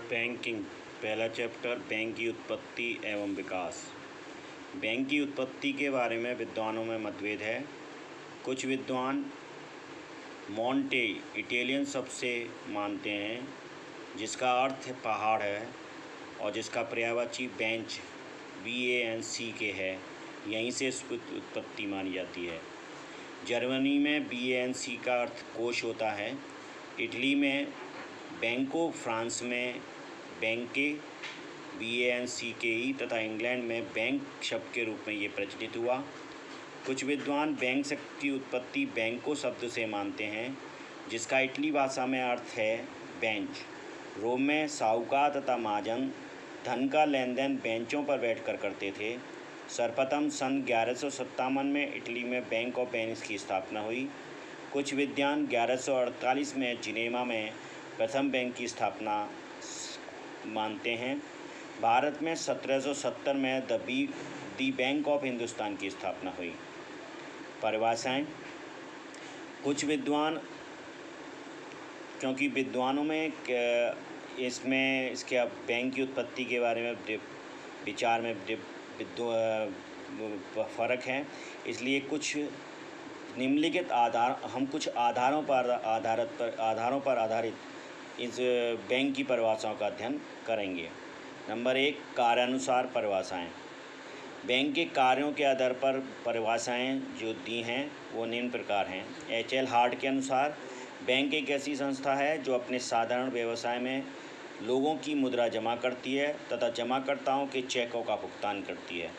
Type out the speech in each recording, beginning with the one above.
Banking. पहला chapter bank की उत्पत्ति एवं विकास। बैंक की उत्पत्ति के बारे में विद्वानों में मतभेद है। कुछ विद्वान मोंटे इटालियन शब्द से मानते हैं जिसका अर्थ पहाड़ है और जिसका पर्यायवाची बेंच BANC के है। यहीं से उत्पत्ति मानी जाती है। जर्मनी में BANC का अर्थ कोष होता है। इटली में बैंको, फ्रांस में बैंके BANCKE तथा इंग्लैंड में बैंक शब्द के रूप में ये प्रचलित हुआ। कुछ विद्वान बैंक शब्द की उत्पत्ति बैंको शब्द से मानते हैं जिसका इटली भाषा में अर्थ है बेंच। रोम में साहूकार तथा महाजन धन का लेन देन बेंचों पर बैठकर करते थे। सर्वप्रथम सन 1157 में इटली में बैंक ऑफ वेनिस की स्थापना हुई। कुछ विद्वान 1148 में जिनेवा में प्रथम बैंक की स्थापना मानते हैं। भारत में 1770 में दी बैंक ऑफ हिंदुस्तान की स्थापना हुई। परिभाषाएं। कुछ विद्वान, क्योंकि विद्वानों में इसके बैंक की उत्पत्ति के बारे में विचार में फ़र्क है, इसलिए कुछ निम्नलिखित कुछ आधारों पर आधारित इस बैंक की परिभाषाओं का अध्ययन करेंगे। नंबर 1, कार्यानुसार परिभाषाएं। बैंक के कार्यों के आधार पर परिभाषाएं जो दी हैं वो निम्न प्रकार हैं। HL हार्ट के अनुसार बैंक एक ऐसी संस्था है जो अपने साधारण व्यवसाय में लोगों की मुद्रा जमा करती है तथा जमाकर्ताओं के चेकों का भुगतान करती है।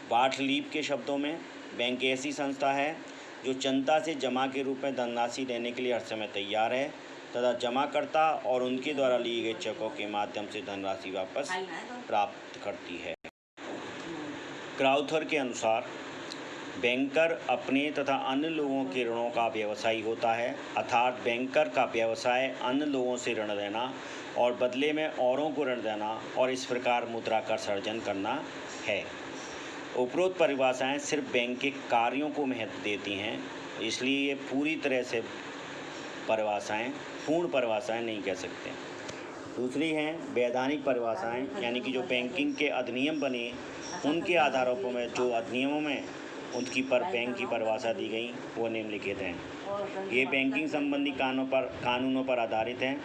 बार्टलीप के शब्दों में बैंक ऐसी संस्था है जो जनता से जमा के रूप में धनराशि देने के लिए हर समय तैयार है तथा जमाकर्ता और उनके द्वारा लिए गए चेकों के माध्यम से धनराशि वापस प्राप्त करती है। क्राउथर के अनुसार बैंकर अपने तथा अन्य लोगों के ऋणों का व्यवसायी होता है, अर्थात बैंकर का व्यवसाय अन्य लोगों से ऋण लेना और बदले में औरों को ऋण देना और इस प्रकार मुद्रा का सृजन करना है। उपरोक्त परिभाषाएं सिर्फ बैंक के कार्यों को महत्व देती हैं, इसलिए ये पूरी तरह से पूर्ण परिभाषाएं नहीं कह सकते। दूसरी हैं वैधानिक परिभाषाएं, यानी कि जो बैंकिंग के अधिनियम बने उनके आधारों पर जो अधिनियमों में उनकी बैंक की परिभाषा दी गई वो निम्नलिखित हैं। ये बैंकिंग संबंधी कानूनों पर आधारित हैं।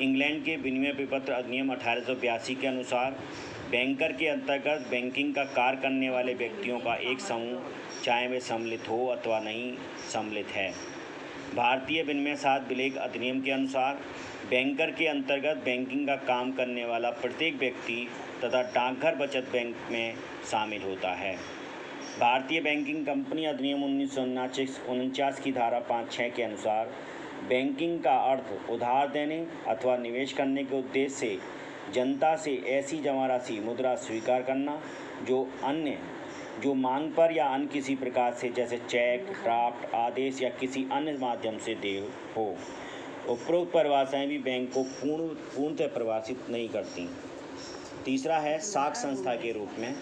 इंग्लैंड के विनिमय विपत्र अधिनियम 1882 के अनुसार बैंकर के अंतर्गत बैंकिंग का कार्य करने वाले व्यक्तियों का एक समूह, चाहे वे सम्मिलित हो अथवा नहीं सम्मिलित है। भारतीय विनिमय साध विलेख अधिनियम के अनुसार बैंकर के अंतर्गत बैंकिंग का काम करने वाला प्रत्येक व्यक्ति तथा डाकघर बचत बैंक में शामिल होता है। भारतीय बैंकिंग कंपनी अधिनियम 1949 की धारा 5(6) के अनुसार बैंकिंग का अर्थ उधार देने अथवा निवेश करने के उद्देश्य से जनता से ऐसी जमा राशि मुद्रा स्वीकार करना जो मांग पर या अन्य किसी प्रकार से, जैसे चेक, ड्राफ्ट, आदेश या किसी अन्य माध्यम से दे हो। उपरोक्त परिभाषाएं भी बैंक को पूर्णतः परिभाषित नहीं करती। तीसरा है साख संस्था के रूप में।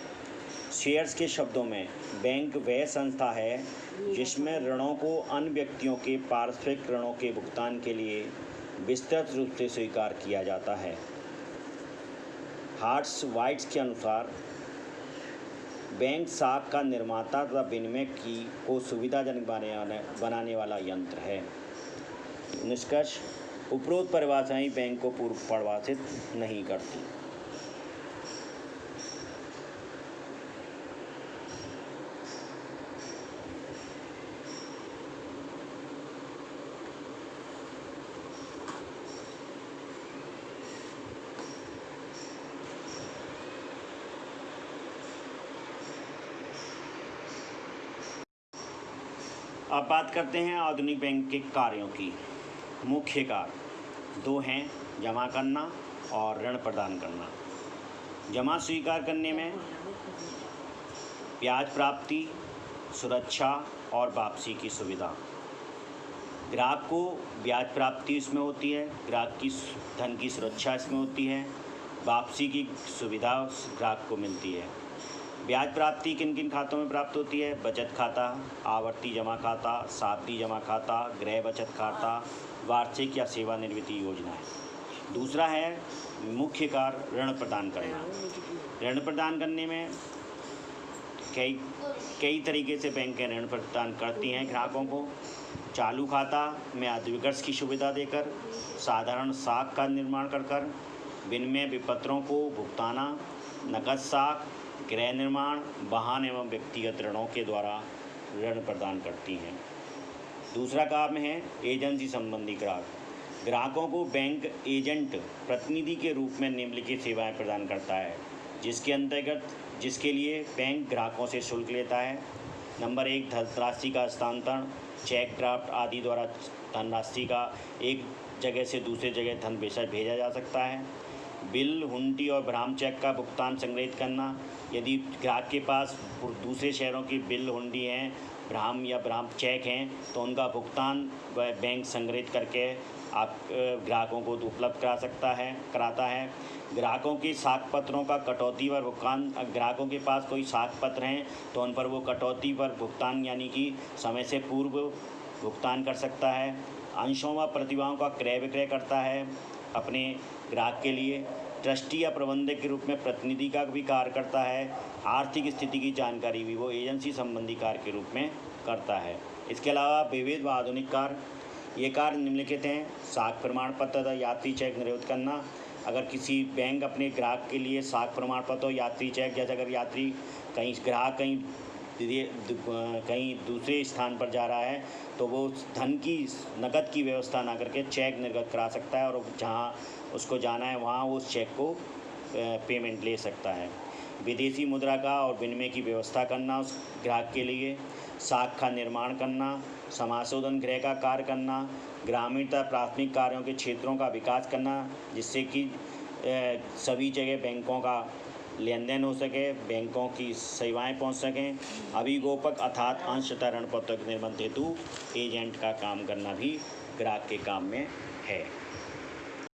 शेयर्स के शब्दों में बैंक वह संस्था है जिसमें ऋणों को अन्य व्यक्तियों के पारस्परिक ऋणों के भुगतान के लिए विस्तृत रूप से स्वीकार किया जाता है। हार्ट्स वाइट्स के अनुसार बैंक साख का निर्माता तथा विनिमय को सुविधाजनक बनाने वाला यंत्र है। निष्कर्ष, उपरोक्त परिभाषाएं बैंक को पूर्व परिभाषित नहीं करती। अब बात करते हैं आधुनिक बैंक के कार्यों की। मुख्य कार्य 2 हैं, जमा करना और ऋण प्रदान करना। जमा स्वीकार करने में ब्याज प्राप्ति, सुरक्षा और वापसी की सुविधा। ग्राहक को ब्याज प्राप्ति इसमें होती है, ग्राहक की धन की सुरक्षा इसमें होती है, वापसी की सुविधा ग्राहक को मिलती है। ब्याज प्राप्ति किन किन खातों में प्राप्त होती है? बचत खाता, आवर्ती जमा खाता, सावधि जमा खाता, गृह बचत खाता, वार्षिक या सेवानिवृत्ति योजनाएं। दूसरा है मुख्य कार्य ऋण प्रदान करना। ऋण प्रदान करने में कई तरीके से बैंकें ऋण प्रदान करती हैं ग्राहकों को। चालू खाता में अधिविकर्ष की सुविधा देकर, साधारण साख का निर्माण कर, विनिमय विपत्रों को भुगताना, नकद साख, गृह निर्माण, वाहन एवं व्यक्तिगत ऋणों के द्वारा ऋण प्रदान करती हैं। दूसरा काम है एजेंसी संबंधी ग्राहक। ग्राहकों को बैंक एजेंट प्रतिनिधि के रूप में निम्नलिखित सेवाएं प्रदान करता है, जिसके लिए बैंक ग्राहकों से शुल्क लेता है। नंबर 1, धनराशि का हस्तांतरण, चेक ड्राफ्ट आदि द्वारा धनराशि का एक जगह से दूसरे जगह धन भेजा जा सकता है। बिल, हुंडी और भ्राम चेक का भुगतान संग्रहित करना। यदि ग्राहक के पास दूसरे शहरों की बिल, हुंडी हैं, भ्राम चेक हैं, तो उनका भुगतान वह बैंक संग्रहित करके आप ग्राहकों को उपलब्ध कराता है। ग्राहकों के साख पत्रों का कटौती पर भुगतान। ग्राहकों के पास कोई साख पत्र हैं तो उन पर वो कटौती पर भुगतान यानी कि समय से पूर्व भुगतान कर सकता है। अंशों व प्रतिभाओं का क्रय विक्रय करता है अपने ग्राहक के लिए। ट्रस्टी या प्रबंधक के रूप में प्रतिनिधि का भी कार्य करता है। आर्थिक स्थिति की जानकारी भी वो एजेंसी संबंधी कार्य के रूप में करता है। इसके अलावा विविध व आधुनिक कार्य, ये कार्य निम्नलिखित हैं। साख प्रमाण पत्र तथा यात्री चेक निर्गत करना। अगर किसी बैंक अपने ग्राहक के लिए साख प्रमाण पत्र और यात्री चेक, जैसे अगर यात्री ग्राहक कहीं दूसरे स्थान पर जा रहा है तो वो नकद की व्यवस्था ना करके चेक निर्गत करा सकता है और जहाँ उसको जाना है वहाँ वो उस चेक को पेमेंट ले सकता है। विदेशी मुद्रा का और विनिमय की व्यवस्था करना उस ग्राहक के लिए। साख का निर्माण करना, समाशोधन गृह का कार्य करना, ग्रामीण तथा प्राथमिक कार्यों के क्षेत्रों का विकास करना, जिससे कि सभी जगह बैंकों का लेन देन हो सके, बैंकों की सेवाएं पहुंच सकें। अभिगोपक अर्थात अंशतः ऋण पत्र के निर्बंध हेतु एजेंट का काम करना भी ग्राहक के काम में है।